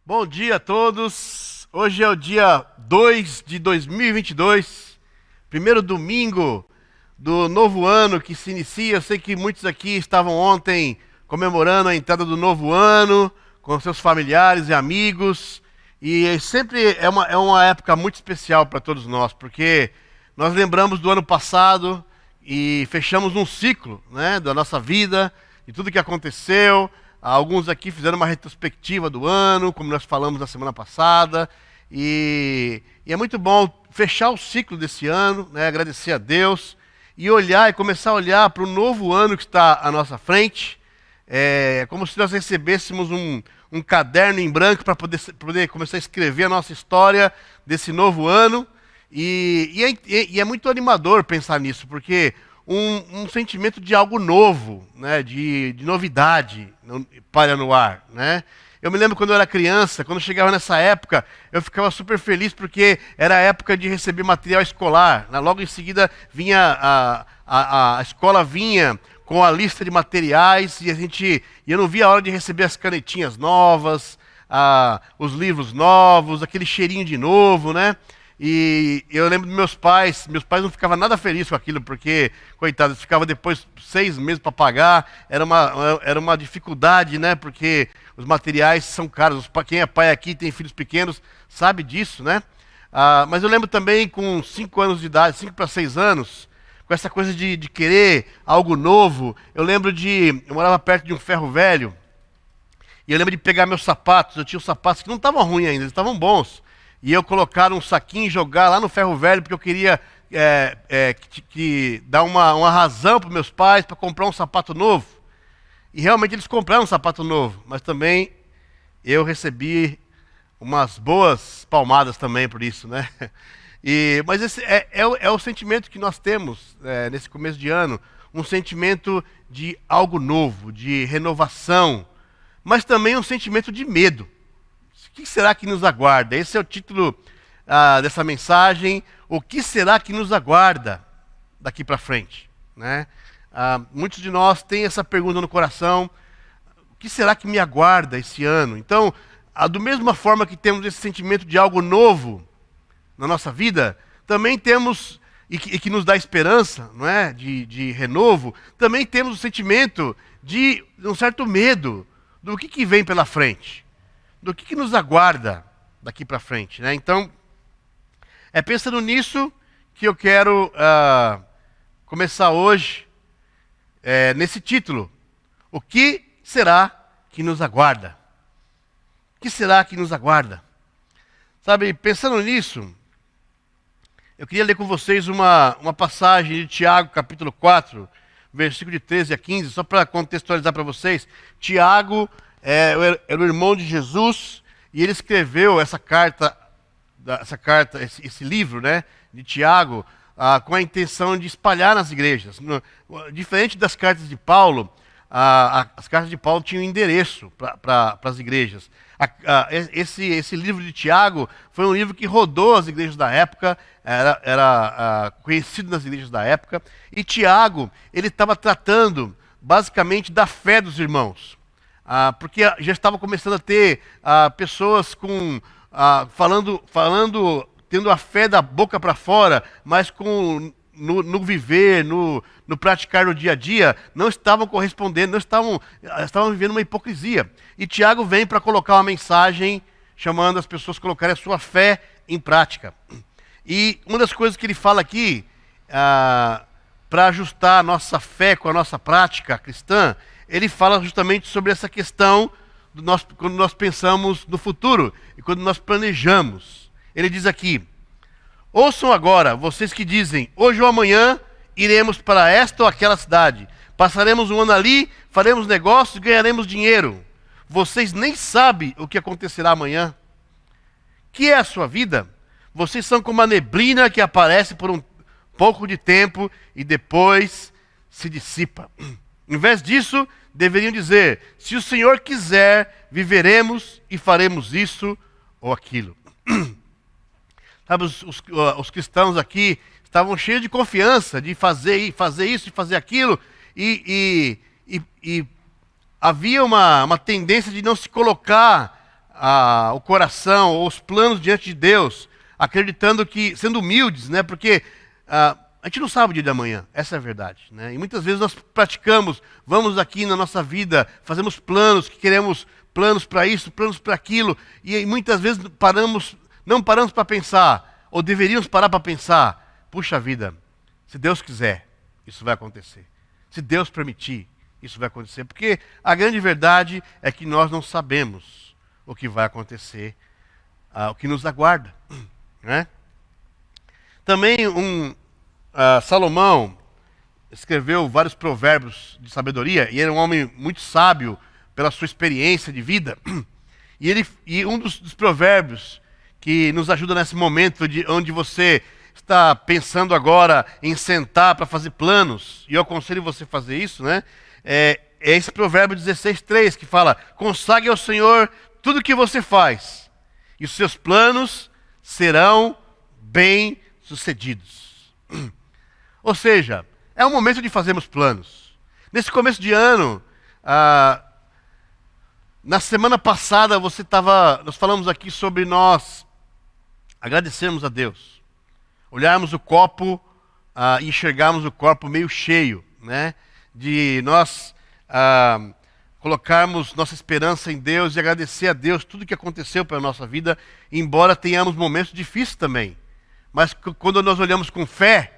Bom dia a todos. Hoje é o dia 2 de 2022, primeiro domingo do novo ano que se inicia. Eu sei que muitos aqui estavam ontem comemorando a entrada do novo ano com seus familiares e amigos. E sempre é uma época muito especial para todos nós, porque nós lembramos do ano passado e fechamos um ciclo, né, da nossa vida, de tudo que aconteceu. Alguns aqui fizeram uma retrospectiva do ano, como nós falamos na semana passada, e é muito bom fechar o ciclo desse ano, né, agradecer a Deus e olhar e começar a olhar para o novo ano que está à nossa frente. É como se nós recebêssemos um caderno em branco para poder começar a escrever a nossa história desse novo ano. E é muito animador pensar nisso, porque um sentimento de algo novo, né, de novidade paira no ar, né? Eu me lembro quando eu era criança, quando chegava nessa época, eu ficava super feliz porque era a época de receber material escolar, né? Logo em seguida vinha a escola vinha com a lista de materiais e eu não via a hora de receber as canetinhas novas, os livros novos, aquele cheirinho de novo, né? E eu lembro dos meus pais não ficavam nada felizes com aquilo, porque, coitados, ficava depois 6 meses para pagar, era uma dificuldade, né? Porque os materiais são caros. Quem é pai aqui tem filhos pequenos sabe disso, né? Mas eu lembro também com 5 anos de idade, 5 para 6 anos, com essa coisa de querer algo novo. Eu morava perto de um ferro velho, e eu lembro de pegar meus sapatos. Eu tinha os sapatos que não estavam ruins ainda, eles estavam bons. E eu colocar um saquinho e jogar lá no ferro velho, porque eu queria dar uma razão para meus pais para comprar um sapato novo. E realmente eles compraram um sapato novo, mas também eu recebi umas boas palmadas também por isso, né? Mas esse é o sentimento que nós temos nesse começo de ano, um sentimento de algo novo, de renovação, mas também um sentimento de medo. O que será que nos aguarda? Esse é o título dessa mensagem. O que será que nos aguarda daqui para frente? Né? Muitos de nós têm essa pergunta no coração: o que será que me aguarda esse ano? Então, da mesma forma que temos esse sentimento de algo novo na nossa vida, também temos, e que nos dá esperança, não é? de renovo, também temos o sentimento de um certo medo do que vem pela frente. Do que nos aguarda daqui para frente, né? Então, é pensando nisso que eu quero começar hoje, nesse título: o que será que nos aguarda? O que será que nos aguarda? Sabe, pensando nisso, eu queria ler com vocês uma passagem de Tiago, capítulo 4, versículo de 13 a 15, só para contextualizar para vocês. Tiago era o irmão de Jesus, e ele escreveu esse livro, né, de Tiago, com a intenção de espalhar nas igrejas. Diferente das cartas de Paulo, as cartas de Paulo tinham endereço para as igrejas. Esse livro de Tiago foi um livro que rodou as igrejas da época, era conhecido nas igrejas da época, e Tiago, ele estava tratando basicamente da fé dos irmãos. Porque já estava começando a ter pessoas tendo a fé da boca para fora, mas no viver, no praticar no dia a dia, não estavam correspondendo, estavam vivendo uma hipocrisia. E Tiago vem para colocar uma mensagem chamando as pessoas a colocarem a sua fé em prática. E uma das coisas que ele fala aqui, para ajustar a nossa fé com a nossa prática cristã, ele fala justamente sobre essa questão quando nós pensamos no futuro e quando nós planejamos. Ele diz aqui: ouçam agora, vocês que dizem, hoje ou amanhã iremos para esta ou aquela cidade, passaremos um ano ali, faremos negócios e ganharemos dinheiro. Vocês nem sabem o que acontecerá amanhã. Que é a sua vida? Vocês são como a neblina que aparece por um pouco de tempo e depois se dissipa. Em vez disso, deveriam dizer: se o Senhor quiser, viveremos e faremos isso ou aquilo. Sabe, os cristãos aqui estavam cheios de confiança de fazer isso e fazer aquilo, e havia uma tendência de não se colocar o coração ou os planos diante de Deus, acreditando que, sendo humildes, né? Porque a gente não sabe o dia de amanhã, essa é a verdade, né? E muitas vezes nós praticamos, vamos aqui na nossa vida, fazemos planos, que queremos planos para isso, planos para aquilo, e muitas vezes não paramos para pensar, ou deveríamos parar para pensar, puxa vida, se Deus quiser, isso vai acontecer. Se Deus permitir, isso vai acontecer. Porque a grande verdade é que nós não sabemos o que vai acontecer, o que nos aguarda, né? Também Salomão escreveu vários provérbios de sabedoria, e era um homem muito sábio pela sua experiência de vida. E um dos provérbios que nos ajuda nesse momento onde você está pensando agora em sentar para fazer planos, e eu aconselho você a fazer isso, né? É esse provérbio 16:3 que fala: consagre ao Senhor tudo o que você faz, e os seus planos serão bem-sucedidos. Ou seja, é o momento de fazermos planos. Nesse começo de ano, na semana passada nós falamos aqui sobre nós agradecermos a Deus, olharmos o copo e enxergarmos o copo meio cheio, né? De nós colocarmos nossa esperança em Deus e agradecer a Deus tudo que aconteceu pela nossa vida, embora tenhamos momentos difíceis também. Mas quando nós olhamos com fé,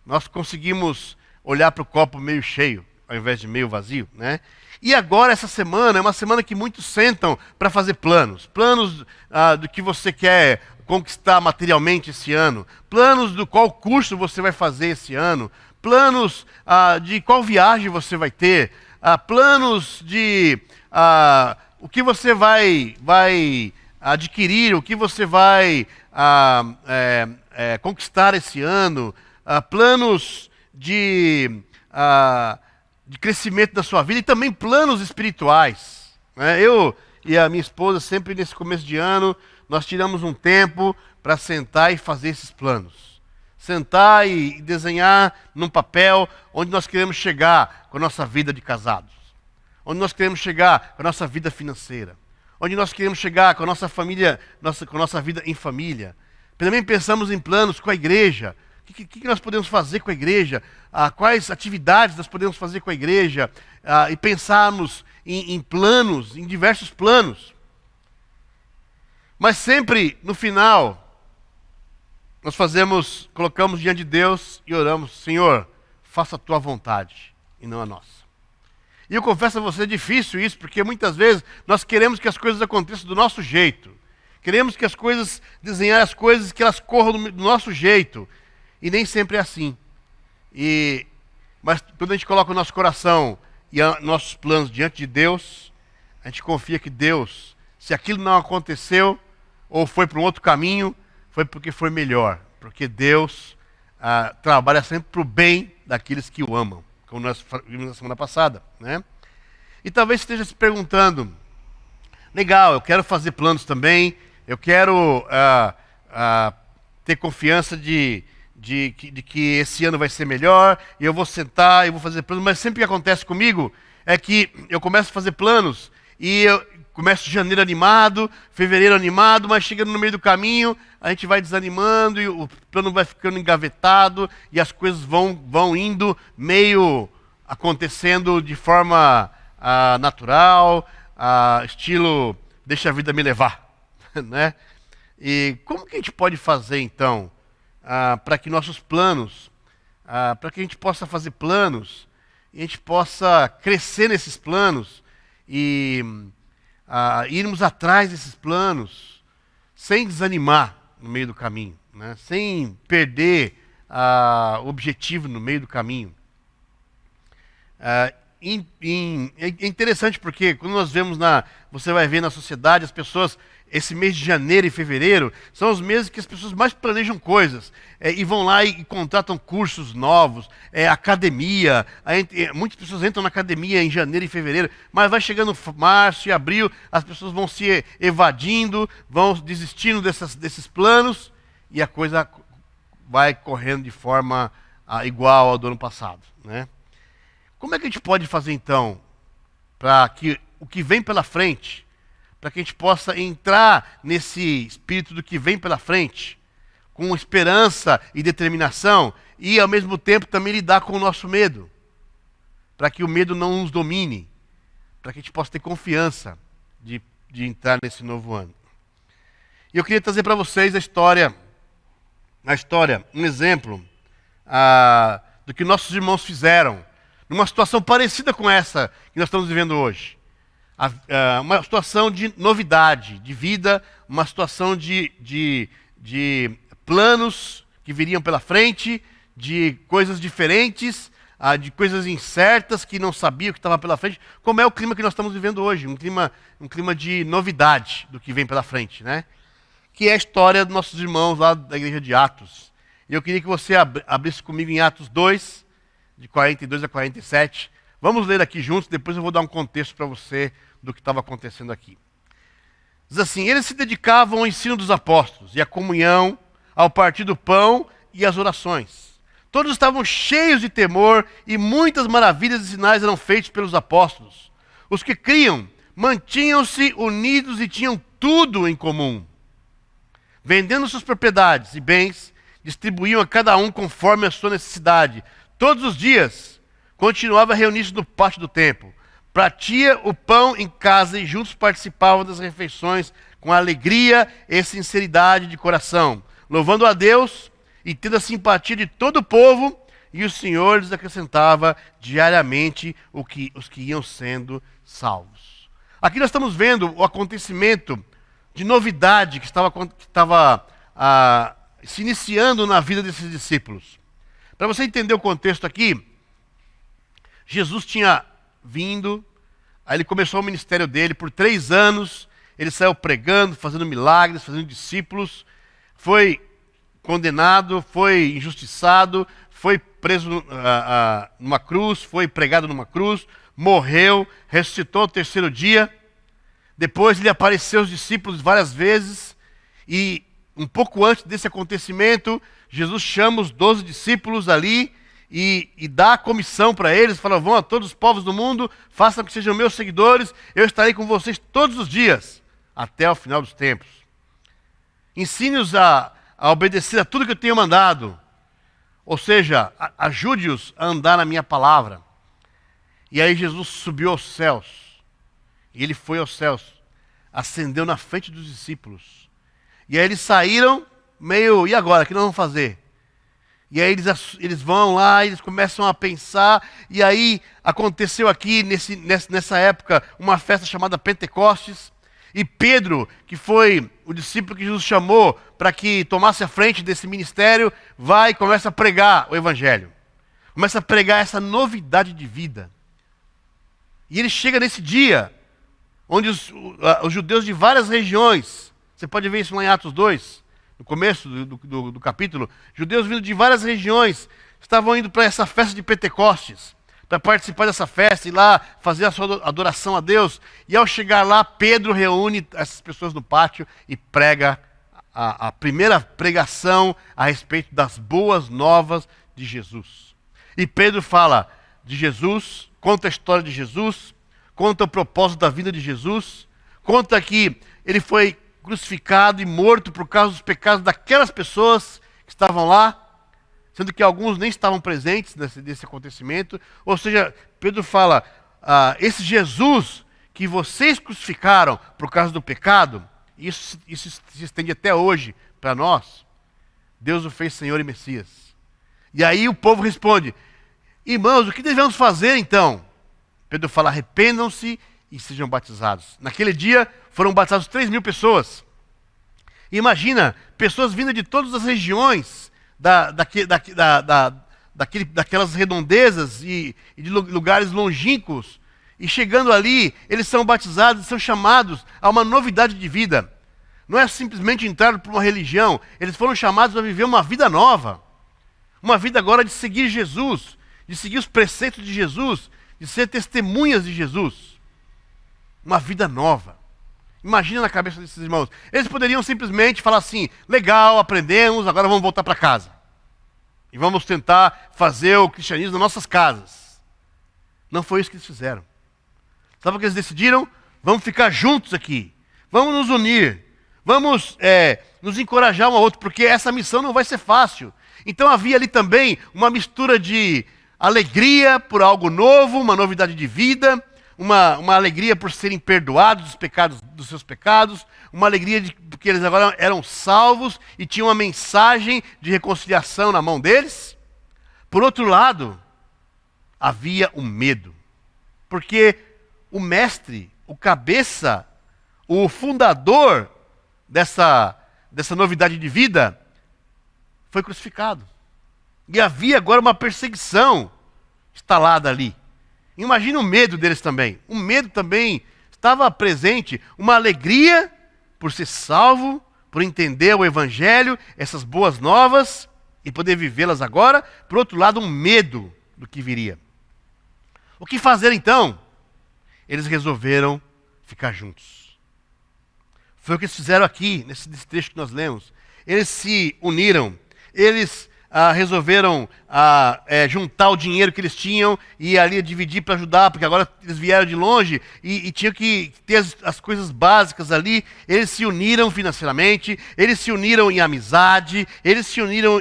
nós conseguimos olhar para o copo meio cheio, ao invés de meio vazio, né? E agora, essa semana, é uma semana que muitos sentam para fazer planos. Planos do que você quer conquistar materialmente esse ano. Planos do qual curso você vai fazer esse ano. Planos de qual viagem você vai ter. Planos de o que você vai adquirir, o que você vai conquistar esse ano. Planos de crescimento da sua vida e também planos espirituais, né? Eu e a minha esposa, sempre nesse começo de ano, nós tiramos um tempo para sentar e fazer esses planos. Sentar e desenhar num papel onde nós queremos chegar com a nossa vida de casados, onde nós queremos chegar com a nossa vida financeira, onde nós queremos chegar com a nossa família, com a nossa vida em família. Também pensamos em planos com a igreja. O que nós podemos fazer com a igreja? Quais atividades nós podemos fazer com a igreja? E pensarmos em planos, em diversos planos. Mas sempre, no final, nós colocamos diante de Deus e oramos: Senhor, faça a tua vontade e não a nossa. E eu confesso a você, é difícil isso, porque muitas vezes nós queremos que as coisas aconteçam do nosso jeito. Queremos que desenhar as coisas, que elas corram do nosso jeito. E nem sempre é assim. Mas quando a gente coloca o nosso coração e nossos planos diante de Deus, a gente confia que Deus, se aquilo não aconteceu, ou foi para um outro caminho, foi porque foi melhor. Porque Deus trabalha sempre para o bem daqueles que o amam, como nós vimos na semana passada, né? E talvez você esteja se perguntando: legal, eu quero fazer planos também, eu quero ter confiança de que esse ano vai ser melhor, e eu vou sentar e vou fazer planos, mas sempre o que acontece comigo é que eu começo a fazer planos, e eu começo janeiro animado, fevereiro animado, mas chega no meio do caminho, a gente vai desanimando, e o plano vai ficando engavetado, e as coisas vão indo meio acontecendo de forma natural, estilo deixa a vida me levar, né? E como que a gente pode fazer então para que nossos planos, para que a gente possa fazer planos, e a gente possa crescer nesses planos e irmos atrás desses planos sem desanimar no meio do caminho, né? Sem perder o objetivo no meio do caminho. É interessante porque quando nós vemos você vai ver na sociedade as pessoas, esse mês de janeiro e fevereiro são os meses que as pessoas mais planejam coisas, e vão lá e contratam cursos novos, academia. Muitas pessoas entram na academia em janeiro e fevereiro, mas vai chegando março e abril, as pessoas vão se evadindo, vão desistindo desses planos, e a coisa vai correndo de forma igual ao do ano passado, né? Como é que a gente pode fazer então para que o que vem pela frente, para que a gente possa entrar nesse espírito do que vem pela frente, com esperança e determinação, e ao mesmo tempo também lidar com o nosso medo, para que o medo não nos domine, para que a gente possa ter confiança de entrar nesse novo ano. E eu queria trazer para vocês a história, um exemplo do que nossos irmãos fizeram, numa situação parecida com essa que nós estamos vivendo hoje. Uma situação de novidade, de vida, uma situação de planos que viriam pela frente, de coisas diferentes, de coisas incertas que não sabiam que estava pela frente, como é o clima que nós estamos vivendo hoje, um clima de novidade do que vem pela frente, né? Que é a história dos nossos irmãos lá da igreja de Atos. E eu queria que você abrisse comigo em Atos 2, de 42 a 47. Vamos ler aqui juntos, depois eu vou dar um contexto para você do que estava acontecendo aqui. Diz assim: eles se dedicavam ao ensino dos apóstolos e à comunhão, ao partir do pão e às orações. Todos estavam cheios de temor e muitas maravilhas e sinais eram feitos pelos apóstolos. Os que criam mantinham-se unidos e tinham tudo em comum. Vendendo suas propriedades e bens, distribuíam a cada um conforme a sua necessidade. Todos os dias, continuava a reunir-se no pátio do templo. Partia o pão em casa e juntos participavam das refeições com alegria e sinceridade de coração, louvando a Deus e tendo a simpatia de todo o povo, e o Senhor lhes acrescentava diariamente os que iam sendo salvos. Aqui nós estamos vendo o acontecimento de novidade que estava se iniciando na vida desses discípulos. Para você entender o contexto aqui, Jesus tinha vindo, aí ele começou o ministério dele por 3 anos, ele saiu pregando, fazendo milagres, fazendo discípulos, foi condenado, foi injustiçado, foi preso numa cruz, foi pregado numa cruz, morreu, ressuscitou ao 3º dia. Depois ele apareceu aos discípulos várias vezes, e um pouco antes desse acontecimento, Jesus chama os 12 discípulos ali e dá a comissão para eles, fala: vão a todos os povos do mundo, façam que sejam meus seguidores, eu estarei com vocês todos os dias, até o final dos tempos. Ensine-os a obedecer a tudo que eu tenho mandado, ou seja, ajude-os a andar na minha palavra. E aí Jesus subiu aos céus, e ele foi aos céus, ascendeu na frente dos discípulos. E aí eles saíram meio, e agora, o que nós vamos fazer? E aí eles vão lá, eles começam a pensar, e aí aconteceu aqui, nessa época, uma festa chamada Pentecostes, e Pedro, que foi o discípulo que Jesus chamou para que tomasse a frente desse ministério, vai e começa a pregar o evangelho. Começa a pregar essa novidade de vida. E ele chega nesse dia, onde os judeus de várias regiões, você pode ver isso lá em Atos 2, no começo do capítulo, judeus vindo de várias regiões, estavam indo para essa festa de Pentecostes, para participar dessa festa e lá fazer a sua adoração a Deus. E ao chegar lá, Pedro reúne essas pessoas no pátio e prega a primeira pregação a respeito das boas novas de Jesus. E Pedro fala de Jesus, conta a história de Jesus, conta o propósito da vida de Jesus, conta que ele foi crucificado e morto por causa dos pecados daquelas pessoas que estavam lá, sendo que alguns nem estavam presentes nesse acontecimento. Ou seja, Pedro fala, esse Jesus que vocês crucificaram por causa do pecado, isso se estende até hoje para nós. Deus o fez Senhor e Messias. E aí o povo responde: irmãos, o que devemos fazer então? Pedro fala: arrependam-se e sejam batizados. Naquele dia foram batizados 3.000 pessoas. Imagina, pessoas vindas de todas as regiões, daquelas redondezas e de lugares longínquos, e chegando ali, eles são batizados, são chamados a uma novidade de vida. Não é simplesmente entrar para uma religião, eles foram chamados a viver uma vida nova, uma vida agora de seguir Jesus, de seguir os preceitos de Jesus, de ser testemunhas de Jesus, uma vida nova. Imagina na cabeça desses irmãos, eles poderiam simplesmente falar assim: legal, aprendemos, agora vamos voltar para casa. E vamos tentar fazer o cristianismo nas nossas casas. Não foi isso que eles fizeram. Sabe o que eles decidiram? Vamos ficar juntos aqui. vamos nos unir, vamos nos encorajar um ao outro, porque essa missão não vai ser fácil. Então havia ali também uma mistura de alegria por algo novo, uma novidade de vida, uma alegria por serem perdoados dos seus pecados, uma alegria de porque eles agora eram salvos e tinham uma mensagem de reconciliação na mão deles. Por outro lado, havia o medo, porque o mestre, o cabeça, o fundador dessa novidade de vida foi crucificado. E havia agora uma perseguição instalada ali. Imagina o medo deles também. O medo também estava presente, uma alegria por ser salvo, por entender o evangelho, essas boas novas e poder vivê-las agora. Por outro lado, um medo do que viria. O que fazer então? Eles resolveram ficar juntos. Foi o que eles fizeram aqui, nesse trecho que nós lemos. Eles se uniram, eles resolveram juntar o dinheiro que eles tinham e ali dividir para ajudar, porque agora eles vieram de longe e tinham que ter as coisas básicas ali. Eles se uniram financeiramente, eles se uniram em amizade, eles se uniram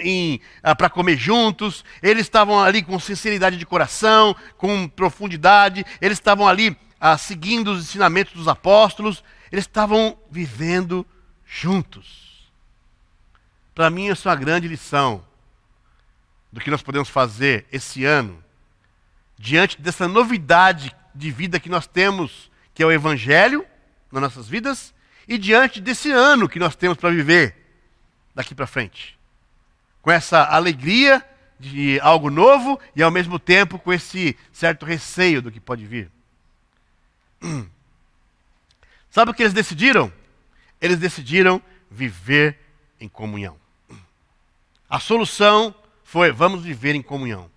para comer juntos, eles estavam ali com sinceridade de coração, com profundidade, eles estavam ali seguindo os ensinamentos dos apóstolos, eles estavam vivendo juntos. Para mim, essa é uma grande lição do que nós podemos fazer esse ano, diante dessa novidade de vida que nós temos, que é o Evangelho nas nossas vidas, e diante desse ano que nós temos para viver daqui para frente. Com essa alegria de algo novo e ao mesmo tempo com esse certo receio do que pode vir. Sabe o que eles decidiram? Eles decidiram viver em comunhão. A solução foi: vamos viver em comunhão.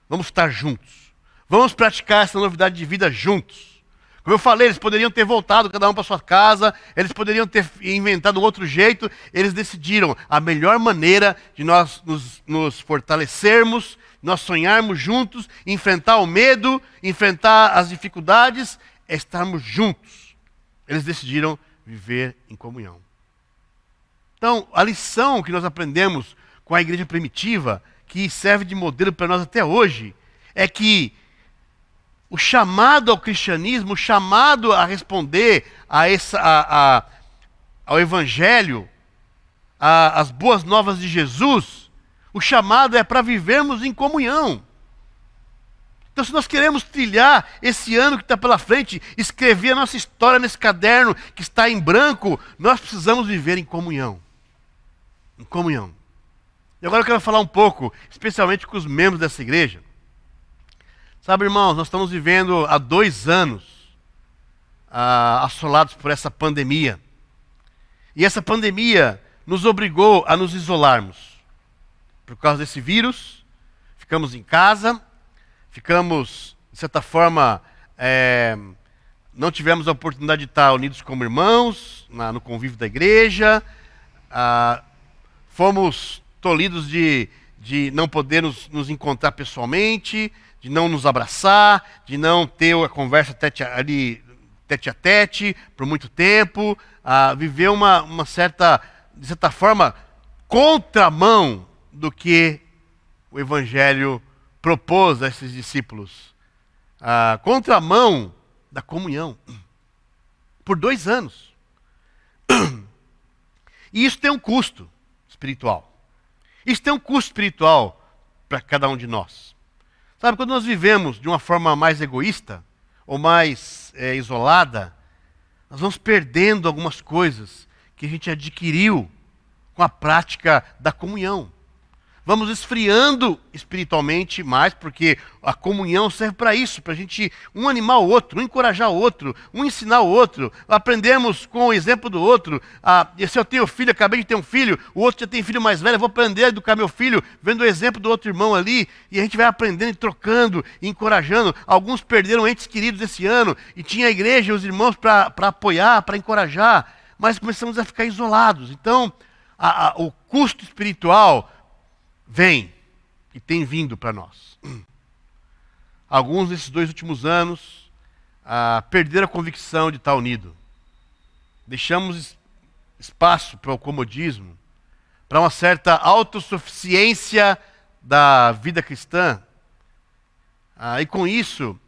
Vamos estar juntos. Vamos praticar essa novidade de vida juntos. Como eu falei, eles poderiam ter voltado cada um para sua casa, eles poderiam ter inventado um outro jeito. Eles decidiram a melhor maneira de nós nos fortalecermos, nós sonharmos juntos, enfrentar o medo, enfrentar as dificuldades, é estarmos juntos. Eles decidiram viver em comunhão. Então, a lição que nós aprendemos com a igreja primitiva, que serve de modelo para nós até hoje, é que o chamado ao cristianismo, o chamado a responder ao evangelho, às boas novas de Jesus, o chamado é para vivermos em comunhão. Então, se nós queremos trilhar esse ano que está pela frente, escrever a nossa história nesse caderno que está em branco, nós precisamos viver em comunhão. Em comunhão. E agora eu quero falar um pouco, especialmente com os membros dessa igreja. Sabe, irmãos, nós estamos vivendo há 2 anos assolados por essa pandemia. E essa pandemia nos obrigou a nos isolarmos. Por causa desse vírus, ficamos em casa, ficamos, de certa forma, não tivemos a oportunidade de estar unidos como irmãos, no convívio da igreja, fomos tolhidos de não poder nos encontrar pessoalmente, de não nos abraçar, de não ter a conversa tete a tete por muito tempo, viver uma certa, de certa forma, contramão do que o Evangelho propôs a esses discípulos. Contramão da comunhão. Por 2 anos. E isso tem um custo espiritual. Isso tem um custo espiritual para cada um de nós. Sabe, quando nós vivemos de uma forma mais egoísta, ou mais isolada, nós vamos perdendo algumas coisas que a gente adquiriu com a prática da comunhão. Vamos esfriando espiritualmente mais, porque a comunhão serve para isso, para a gente um animar o outro, um encorajar o outro, um ensinar o outro. Aprendemos com o exemplo do outro. Se eu tenho filho, acabei de ter um filho, o outro já tem filho mais velho, eu vou aprender a educar meu filho, vendo o exemplo do outro irmão ali, e a gente vai aprendendo e trocando, e encorajando. Alguns perderam entes queridos esse ano, e tinha a igreja e os irmãos para apoiar, para encorajar, mas começamos a ficar isolados. Então, o custo espiritual vem e tem vindo para nós. Alguns desses 2 últimos anos perderam a convicção de estar unido. deixamos espaço para o comodismo, para uma certa autossuficiência da vida cristã. E com isso,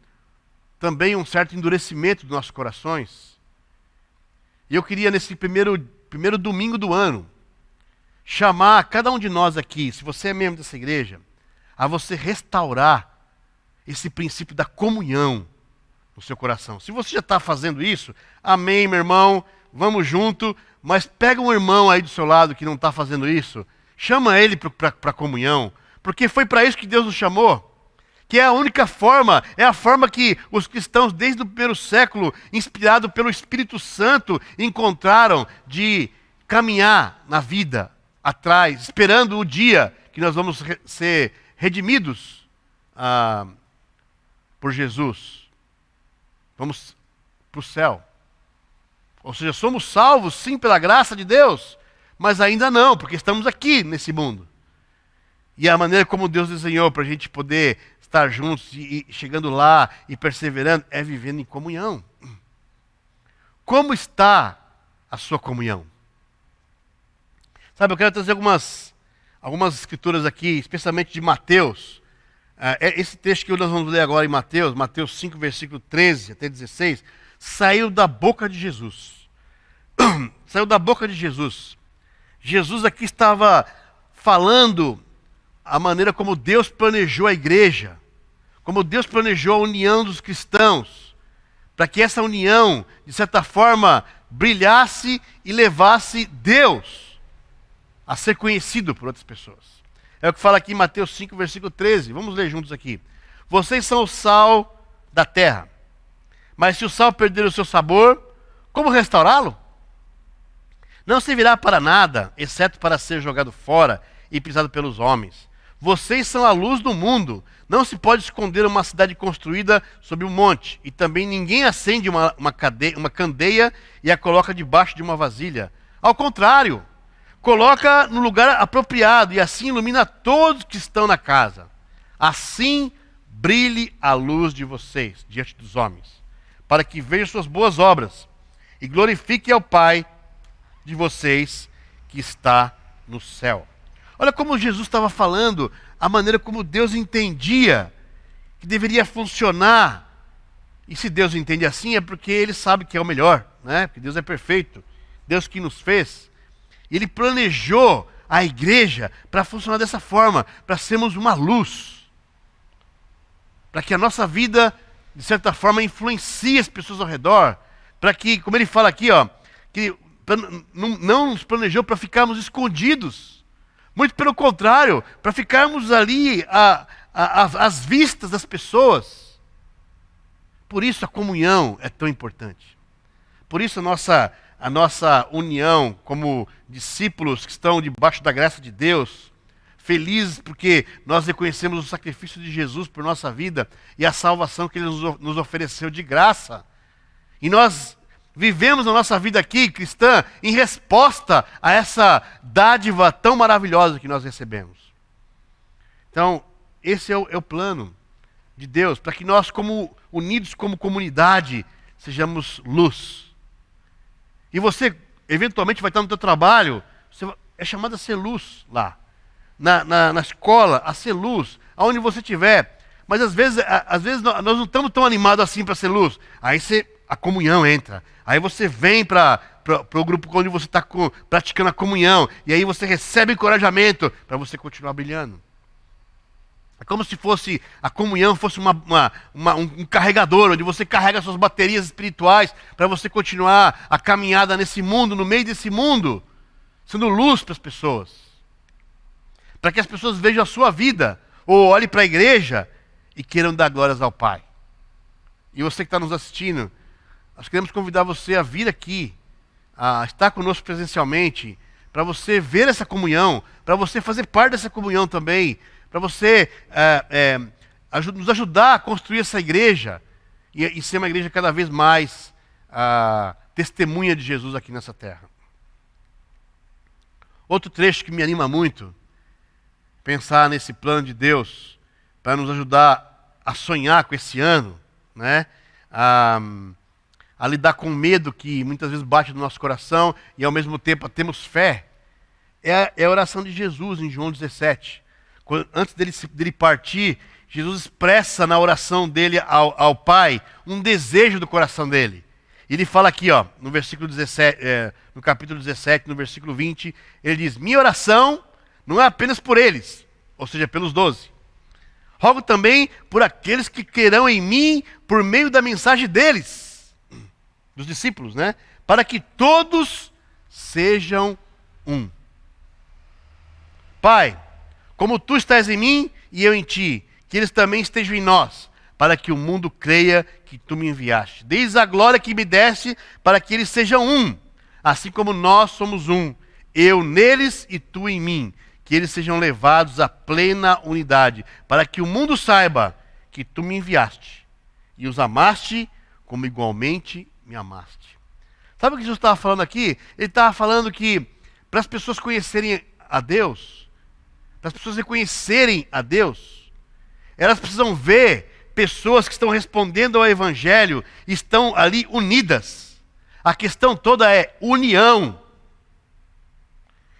também um certo endurecimento dos nossos corações. E eu queria, nesse primeiro domingo do ano, chamar cada um de nós aqui, se você é membro dessa igreja, a você restaurar esse princípio da comunhão no seu coração. Se você já está fazendo isso, amém, meu irmão, vamos junto, mas pega um irmão aí do seu lado que não está fazendo isso, chama ele para a comunhão, porque foi para isso que Deus nos chamou, que é a única forma, é a forma que os cristãos desde o primeiro século, inspirados pelo Espírito Santo, encontraram de caminhar na vida atrás, esperando o dia que nós vamos ser redimidos por Jesus. Vamos para o céu. Ou seja, somos salvos sim pela graça de Deus, mas ainda não, porque estamos aqui nesse mundo. E a maneira como Deus desenhou para a gente poder estar juntos e chegando lá e perseverando é vivendo em comunhão. Como está a sua comunhão? Sabe, eu quero trazer algumas escrituras aqui, especialmente de Mateus. Esse texto que nós vamos ler agora em Mateus 5, versículo 13 até 16, saiu da boca de Jesus. Saiu da boca de Jesus. Jesus aqui estava falando a maneira como Deus planejou a igreja, como Deus planejou a união dos cristãos, para que essa união, de certa forma, brilhasse e levasse Deus a ser conhecido por outras pessoas. É o que fala aqui em Mateus 5, versículo 13. Vamos ler juntos aqui. Vocês são o sal da terra. Mas se o sal perder o seu sabor, como restaurá-lo? Não servirá para nada, exceto para ser jogado fora e pisado pelos homens. Vocês são a luz do mundo. Não se pode esconder uma cidade construída sobre um monte. E também ninguém acende uma candeia e a coloca debaixo de uma vasilha. Ao contrário, coloca no lugar apropriado e assim ilumina todos que estão na casa. Assim brilhe a luz de vocês diante dos homens, para que vejam suas boas obras e glorifiquem ao Pai de vocês que está no céu. Olha como Jesus estava falando, a maneira como Deus entendia que deveria funcionar. E se Deus entende assim é porque Ele sabe que é o melhor, né? Porque Deus é perfeito, Deus que nos fez. E Ele planejou a igreja para funcionar dessa forma, para sermos uma luz, para que a nossa vida, de certa forma, influencie as pessoas ao redor, para que, como Ele fala aqui, que não nos planejou para ficarmos escondidos, muito pelo contrário, para ficarmos ali às vistas das pessoas. Por isso a comunhão é tão importante. Por isso a nossa união como discípulos que estão debaixo da graça de Deus, felizes porque nós reconhecemos o sacrifício de Jesus por nossa vida e a salvação que Ele nos ofereceu de graça. E nós vivemos a nossa vida aqui, cristã, em resposta a essa dádiva tão maravilhosa que nós recebemos. Então, esse é o plano de Deus, para que nós, unidos como comunidade, sejamos luz. E você, eventualmente, vai estar no teu trabalho, você é chamado a ser luz lá. Na escola, a ser luz, aonde você estiver. Mas às vezes nós não estamos tão animados assim para ser luz. Aí a comunhão entra. Aí você vem para o grupo onde você está praticando a comunhão. E aí você recebe encorajamento para você continuar brilhando. É como se a comunhão fosse um carregador, onde você carrega suas baterias espirituais para você continuar a caminhada nesse mundo, no meio desse mundo, sendo luz para as pessoas. Para que as pessoas vejam a sua vida, ou olhem para a igreja e queiram dar glórias ao Pai. E você que está nos assistindo, nós queremos convidar você a vir aqui, a estar conosco presencialmente, para você ver essa comunhão, para você fazer parte dessa comunhão também, para você nos ajudar a construir essa igreja e ser uma igreja cada vez mais testemunha de Jesus aqui nessa terra. Outro trecho que me anima muito, pensar nesse plano de Deus, para nos ajudar a sonhar com esse ano, né? a lidar com o medo que muitas vezes bate no nosso coração e ao mesmo tempo temos fé, é a oração de Jesus em João 17. Antes dele partir, Jesus expressa na oração dele ao Pai um desejo do coração dele. Ele fala aqui, ó, no versículo 17, no capítulo 17, no versículo 20, ele diz: minha oração não é apenas por eles, ou seja, pelos 12. Rogo também por aqueles que crerão em mim por meio da mensagem deles, dos discípulos, né? Para que todos sejam um. Pai, como tu estás em mim e eu em ti, que eles também estejam em nós, para que o mundo creia que tu me enviaste. Deis a glória que me deste, para que eles sejam um, assim como nós somos um, eu neles e tu em mim, que eles sejam levados à plena unidade, para que o mundo saiba que tu me enviaste e os amaste como igualmente me amaste. Sabe o que Jesus estava falando aqui? Ele estava falando que para as pessoas conhecerem a Deus, para as pessoas reconhecerem a Deus, elas precisam ver pessoas que estão respondendo ao Evangelho, estão ali unidas. A questão toda é união.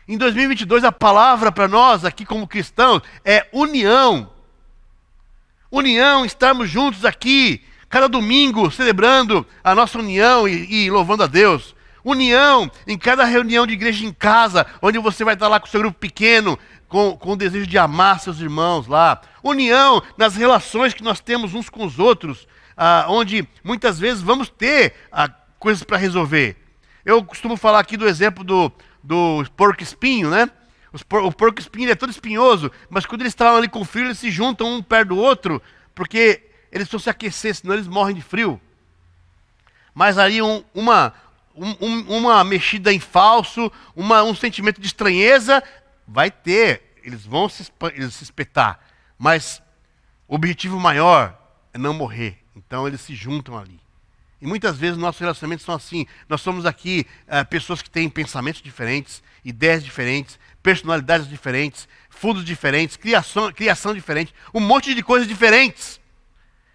Em 2022, a palavra para nós aqui como cristãos é união. União, estarmos juntos aqui, cada domingo, celebrando a nossa união e louvando a Deus. União em cada reunião de igreja em casa, onde você vai estar lá com o seu grupo pequeno, com o desejo de amar seus irmãos lá. União nas relações que nós temos uns com os outros, onde muitas vezes vamos ter coisas para resolver. Eu costumo falar aqui do exemplo do porco-espinho, né? O porco-espinho é todo espinhoso, mas quando eles estão ali com frio, eles se juntam um perto do outro, porque eles precisam se aquecer, senão eles morrem de frio. Mas aí uma mexida em falso, um sentimento de estranheza, vai ter, eles vão se espetar, mas o objetivo maior é não morrer, então eles se juntam ali. E muitas vezes nossos relacionamentos são assim, nós somos aqui pessoas que têm pensamentos diferentes, ideias diferentes, personalidades diferentes, fundos diferentes, criação diferente, um monte de coisas diferentes.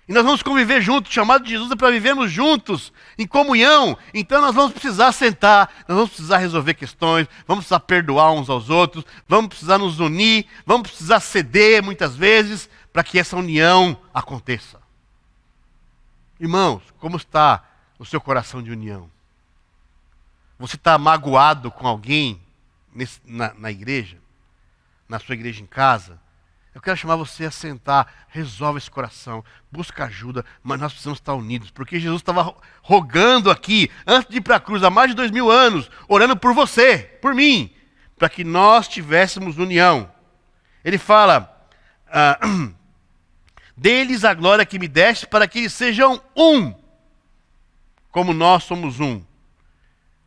E nós vamos conviver juntos, o chamado de Jesus é para vivermos juntos, em comunhão. Então nós vamos precisar sentar, nós vamos precisar resolver questões, vamos precisar perdoar uns aos outros, vamos precisar nos unir, vamos precisar ceder muitas vezes para que essa união aconteça. Irmãos, como está o seu coração de união? Você está magoado com alguém na igreja? Na sua igreja em casa? Eu quero chamar você a sentar, resolve esse coração, busca ajuda, mas nós precisamos estar unidos, porque Jesus estava rogando aqui, antes de ir para a cruz, há mais de 2000 anos, orando por você, por mim, para que nós tivéssemos união. Ele fala, dê-lhes a glória que me deste, para que eles sejam um, como nós somos um.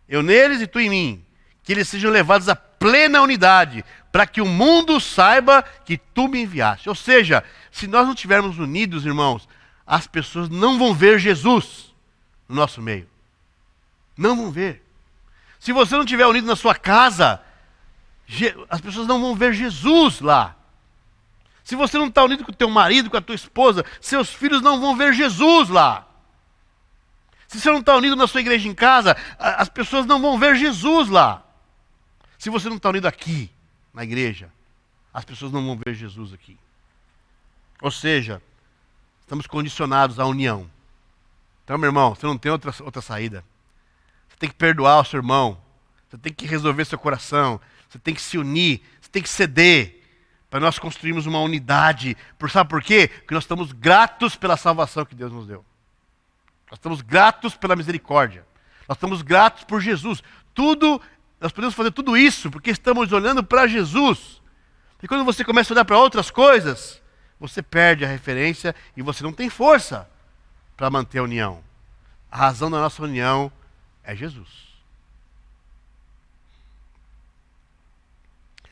Eu neles e tu em mim, que eles sejam levados à plena unidade, para que o mundo saiba que tu me enviaste. Ou seja, se nós não estivermos unidos, irmãos, as pessoas não vão ver Jesus no nosso meio. Não vão ver. Se você não estiver unido na sua casa, as pessoas não vão ver Jesus lá. Se você não está unido com o teu marido, com a tua esposa, seus filhos não vão ver Jesus lá. Se você não está unido na sua igreja em casa, as pessoas não vão ver Jesus lá. Se você não está unido aqui, na igreja, as pessoas não vão ver Jesus aqui. Ou seja, estamos condicionados à união. Então, meu irmão, você não tem outra saída. Você tem que perdoar o seu irmão. Você tem que resolver seu coração. Você tem que se unir. Você tem que ceder. Para nós construirmos uma unidade. Sabe por quê? Porque nós estamos gratos pela salvação que Deus nos deu. Nós estamos gratos pela misericórdia. Nós estamos gratos por Jesus. Nós podemos fazer tudo isso porque estamos olhando para Jesus. E quando você começa a olhar para outras coisas, você perde a referência e você não tem força para manter a união. A razão da nossa união é Jesus.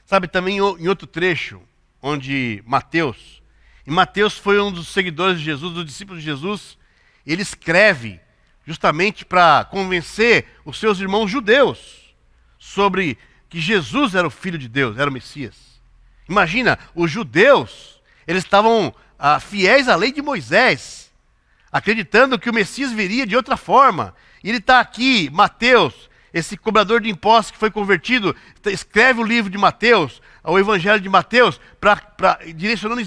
Sabe, também em outro trecho, onde Mateus foi um dos seguidores de Jesus, dos discípulos de Jesus, ele escreve justamente para convencer os seus irmãos judeus sobre que Jesus era o Filho de Deus, era o Messias. Imagina, os judeus, eles estavam fiéis à lei de Moisés, acreditando que o Messias viria de outra forma. E ele está aqui, Mateus, esse cobrador de impostos que foi convertido, escreve o livro de Mateus, o Evangelho de Mateus, direcionando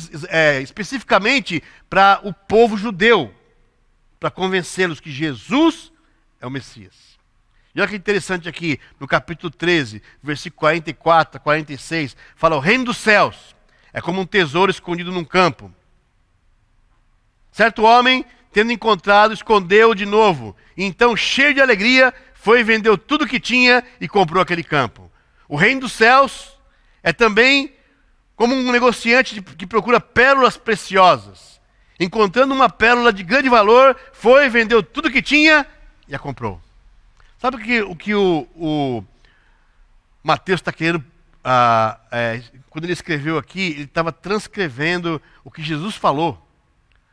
especificamente para o povo judeu, para convencê-los que Jesus é o Messias. E olha que interessante aqui, no capítulo 13, versículo 44 a 46, fala: o reino dos céus é como um tesouro escondido num campo. Certo homem, tendo encontrado, escondeu-o de novo. E então, cheio de alegria, foi e vendeu tudo que tinha e comprou aquele campo. O reino dos céus é também como um negociante que procura pérolas preciosas. Encontrando uma pérola de grande valor, foi, vendeu tudo que tinha e a comprou. Sabe o que o Mateus está querendo? Quando ele escreveu aqui, ele estava transcrevendo o que Jesus falou.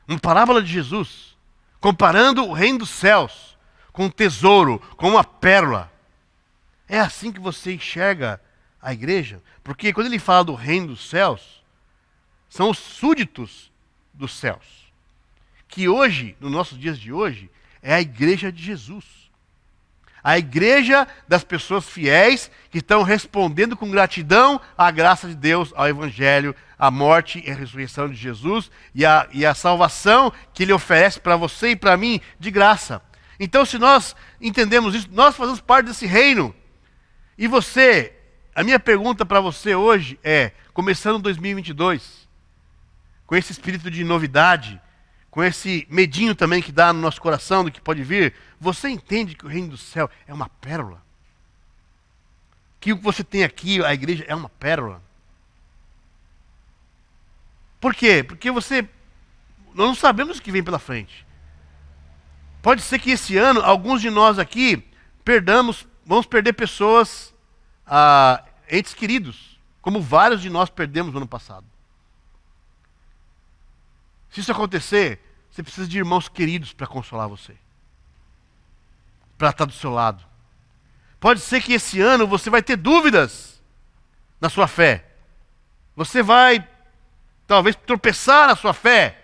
Uma parábola de Jesus, comparando o reino dos céus com um tesouro, com uma pérola. É assim que você enxerga a igreja? Porque quando ele fala do reino dos céus, são os súditos dos céus. Que hoje, nos nossos dias de hoje, é a igreja de Jesus. A igreja das pessoas fiéis que estão respondendo com gratidão à graça de Deus, ao Evangelho, à morte e à ressurreição de Jesus e a salvação que Ele oferece para você e para mim de graça. Então, se nós entendemos isso, nós fazemos parte desse reino. E você, a minha pergunta para você hoje é, começando 2022, com esse espírito de novidade, com esse medinho também que dá no nosso coração do que pode vir, você entende que o reino do céu é uma pérola? Que o que você tem aqui, a igreja, é uma pérola? Por quê? Porque nós não sabemos o que vem pela frente. Pode ser que esse ano, alguns de nós aqui, vamos perder pessoas, entes queridos, como vários de nós perdemos no ano passado. Se isso acontecer, você precisa de irmãos queridos para consolar você, para estar do seu lado. Pode ser que esse ano você vai ter dúvidas na sua fé. Você vai, talvez, tropeçar na sua fé.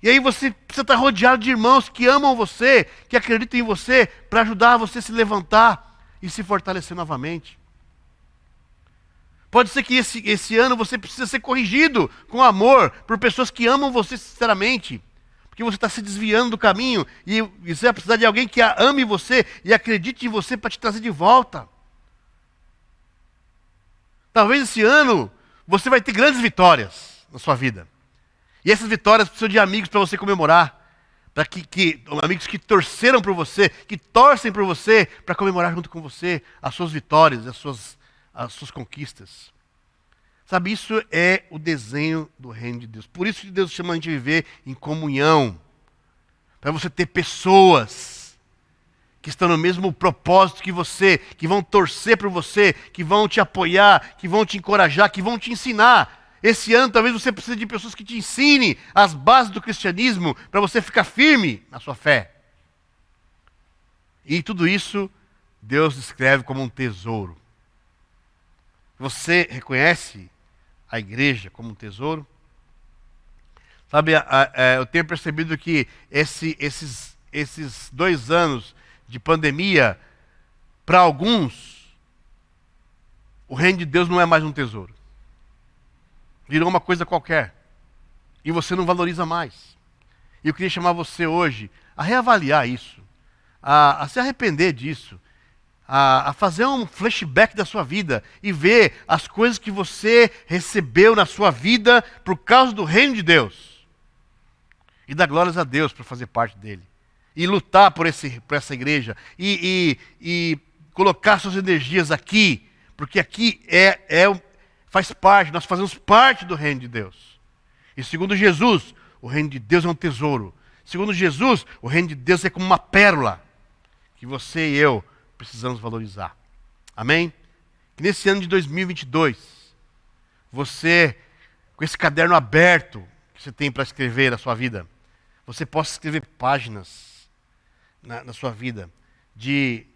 E aí você precisa estar rodeado de irmãos que amam você, que acreditam em você, para ajudar você a se levantar e se fortalecer novamente. Pode ser que esse ano você precisa ser corrigido com amor por pessoas que amam você sinceramente. Porque você está se desviando do caminho e você vai precisar de alguém que ame você e acredite em você para te trazer de volta. Talvez esse ano você vai ter grandes vitórias na sua vida. E essas vitórias precisam de amigos para você comemorar. Para amigos que torceram por você, que torcem por você, para comemorar junto com você as suas vitórias, as suas conquistas. Sabe, isso é o desenho do reino de Deus. Por isso que Deus chama a gente a viver em comunhão. Para você ter pessoas que estão no mesmo propósito que você, que vão torcer por você, que vão te apoiar, que vão te encorajar, que vão te ensinar. Esse ano talvez você precise de pessoas que te ensinem as bases do cristianismo para você ficar firme na sua fé. E tudo isso Deus descreve como um tesouro. Você reconhece a igreja como um tesouro? Sabe, eu tenho percebido que esses 2 anos de pandemia, para alguns, o reino de Deus não é mais um tesouro. Virou uma coisa qualquer. E você não valoriza mais. E eu queria chamar você hoje a reavaliar isso, a se arrepender disso, a fazer um flashback da sua vida e ver as coisas que você recebeu na sua vida por causa do reino de Deus. E dar glórias a Deus por fazer parte dele. E lutar por essa igreja. E colocar suas energias aqui, porque aqui faz parte, nós fazemos parte do reino de Deus. E segundo Jesus, o reino de Deus é um tesouro. Segundo Jesus, o reino de Deus é como uma pérola que você e eu precisamos valorizar. Amém? Que nesse ano de 2022, você, com esse caderno aberto que você tem para escrever na sua vida, você possa escrever páginas na sua vida de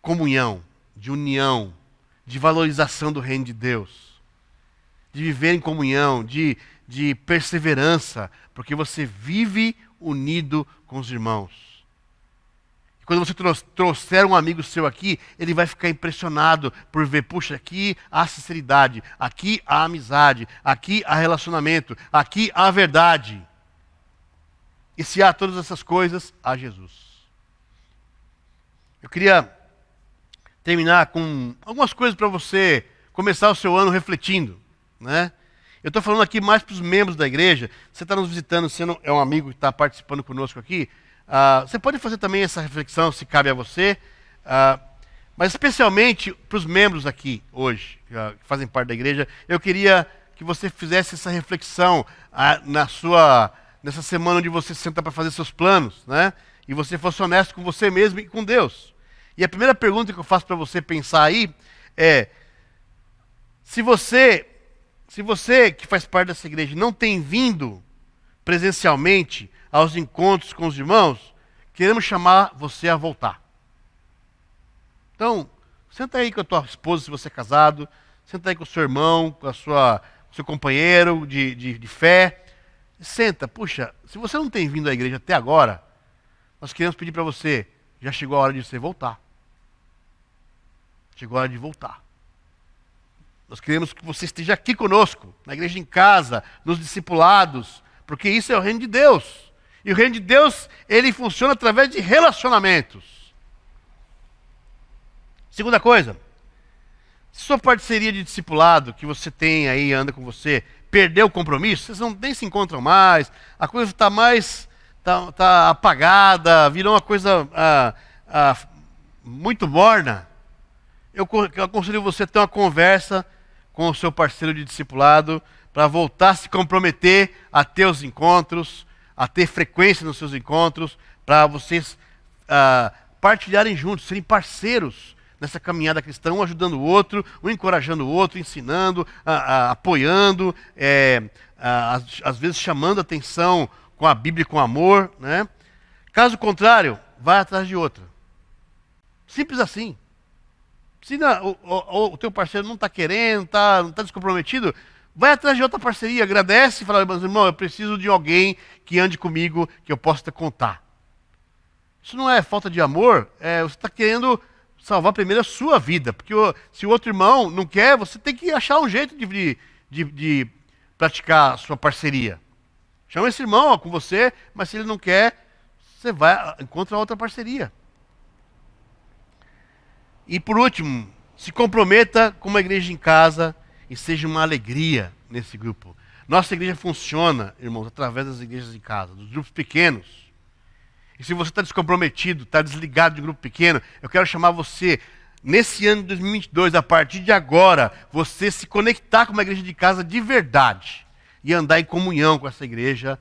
comunhão, de união, de valorização do reino de Deus. De viver em comunhão, de perseverança, porque você vive unido com os irmãos. Quando você trouxer um amigo seu aqui, ele vai ficar impressionado por ver, puxa, aqui há sinceridade, aqui há amizade, aqui há relacionamento, aqui há verdade. E se há todas essas coisas, há Jesus. Eu queria terminar com algumas coisas para você começar o seu ano refletindo, né? Eu estou falando aqui mais para os membros da igreja. Você está nos visitando, você não é um amigo que está participando conosco aqui. Você pode fazer também essa reflexão, se cabe a você. Mas especialmente para os membros aqui hoje, que fazem parte da igreja, eu queria que você fizesse essa reflexão nessa semana onde você senta para fazer seus planos, né? E você fosse honesto com você mesmo e com Deus. E a primeira pergunta que eu faço para você pensar aí é: se você que faz parte dessa igreja não tem vindo presencialmente aos encontros com os irmãos, queremos chamar você a voltar. Então, senta aí com a tua esposa, se você é casado, senta aí com o seu irmão, com o seu companheiro de fé. Senta, puxa, se você não tem vindo à igreja até agora, nós queremos pedir para você, já chegou a hora de você voltar. Chegou a hora de voltar. Nós queremos que você esteja aqui conosco, na igreja em casa, nos discipulados, porque isso é o reino de Deus. E o reino de Deus, ele funciona através de relacionamentos. Segunda coisa, se sua parceria de discipulado que você tem aí, anda com você, perdeu o compromisso, vocês nem se encontram mais, a coisa está tá apagada, virou uma coisa muito morna, eu aconselho você a ter uma conversa com o seu parceiro de discipulado para voltar a se comprometer a ter os encontros, a ter frequência nos seus encontros, para vocês partilharem juntos, serem parceiros nessa caminhada cristã, um ajudando o outro, um encorajando o outro, ensinando, apoiando, às vezes chamando a atenção com a Bíblia e com amor, né? Caso contrário, vai atrás de outra. Simples assim. Se o teu parceiro não está querendo, não está descomprometido, vai atrás de outra parceria, agradece e fala: mas irmão, eu preciso de alguém que ande comigo, que eu possa contar. Isso não é falta de amor, você está querendo salvar primeiro a sua vida, porque se o outro irmão não quer, você tem que achar um jeito de praticar a sua parceria. Chama esse irmão com você, mas se ele não quer, você vai encontra outra parceria. E por último, se comprometa com uma igreja em casa e seja uma alegria nesse grupo. Nossa igreja funciona, irmãos, através das igrejas em casa, dos grupos pequenos. E se você está descomprometido, está desligado de um grupo pequeno, eu quero chamar você, nesse ano de 2022, a partir de agora, você se conectar com uma igreja de casa de verdade e andar em comunhão com essa igreja,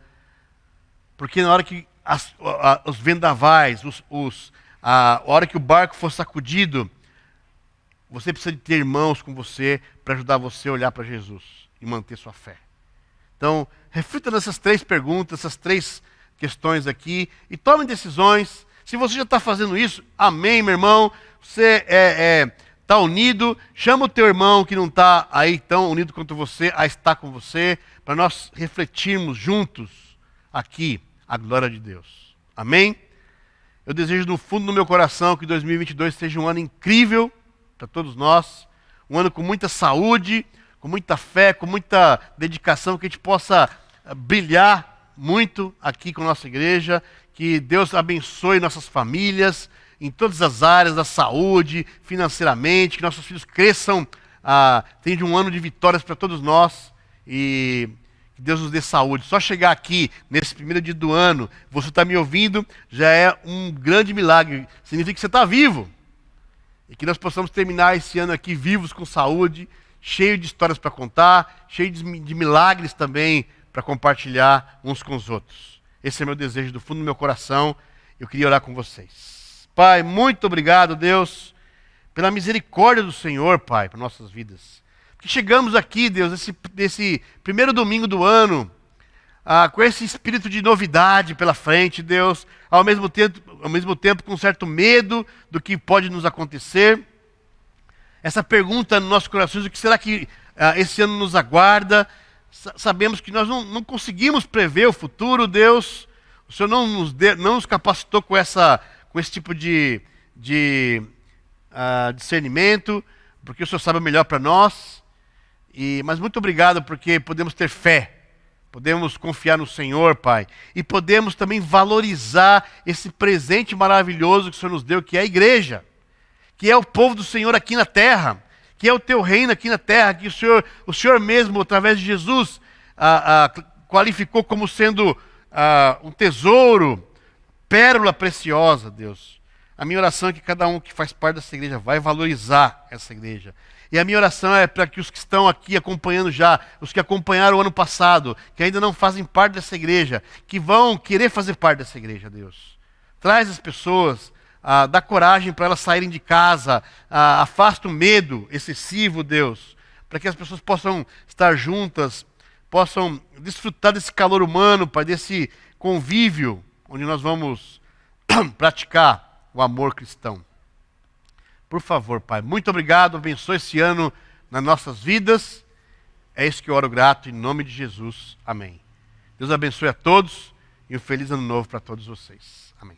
porque na hora que os vendavais, a hora que o barco for sacudido, você precisa de ter irmãos com você para ajudar você a olhar para Jesus e manter sua fé. Então, reflita nessas 3 perguntas, essas 3 questões aqui e tome decisões. Se você já está fazendo isso, amém, meu irmão. Você está unido, chama o teu irmão que não está aí tão unido quanto você a estar com você, para nós refletirmos juntos aqui a glória de Deus. Amém? Eu desejo do fundo do meu coração que 2022 seja um ano incrível para todos nós, um ano com muita saúde, com muita fé, com muita dedicação, que a gente possa brilhar muito aqui com a nossa igreja, que Deus abençoe nossas famílias, em todas as áreas da saúde, financeiramente, que nossos filhos cresçam, tenham um ano de vitórias para todos nós, e que Deus nos dê saúde. Só chegar aqui, nesse primeiro dia do ano, você está me ouvindo, já é um grande milagre, significa que você está vivo. E que nós possamos terminar esse ano aqui vivos, com saúde, cheio de histórias para contar, cheio de milagres também para compartilhar uns com os outros. Esse é meu desejo do fundo do meu coração. Eu queria orar com vocês. Pai, muito obrigado, Deus, pela misericórdia do Senhor, Pai, para nossas vidas. Que chegamos aqui, Deus, nesse primeiro domingo do ano, com esse espírito de novidade pela frente, Deus, ao mesmo tempo com um certo medo do que pode nos acontecer. Essa pergunta nos nossos corações: o que será que esse ano nos aguarda? Sabemos que nós não conseguimos prever o futuro, Deus. O Senhor não nos capacitou com com esse tipo de discernimento, porque o Senhor sabe o melhor para nós. Mas muito obrigado porque podemos ter fé, podemos confiar no Senhor, Pai, e podemos também valorizar esse presente maravilhoso que o Senhor nos deu, que é a igreja, que é o povo do Senhor aqui na terra, que é o teu reino aqui na terra, que o Senhor mesmo, através de Jesus, qualificou como sendo um tesouro, pérola preciosa, Deus. A minha oração é que cada um que faz parte dessa igreja vai valorizar essa igreja. E a minha oração é para que os que estão aqui acompanhando já, os que acompanharam o ano passado, que ainda não fazem parte dessa igreja, que vão querer fazer parte dessa igreja, Deus. Traz as pessoas, dá coragem para elas saírem de casa, afasta o medo excessivo, Deus, para que as pessoas possam estar juntas, possam desfrutar desse calor humano, Pai, desse convívio, onde nós vamos praticar o amor cristão. Por favor, Pai, muito obrigado, abençoe esse ano nas nossas vidas. É isso que eu oro grato, em nome de Jesus. Amém. Deus abençoe a todos e um feliz ano novo para todos vocês. Amém.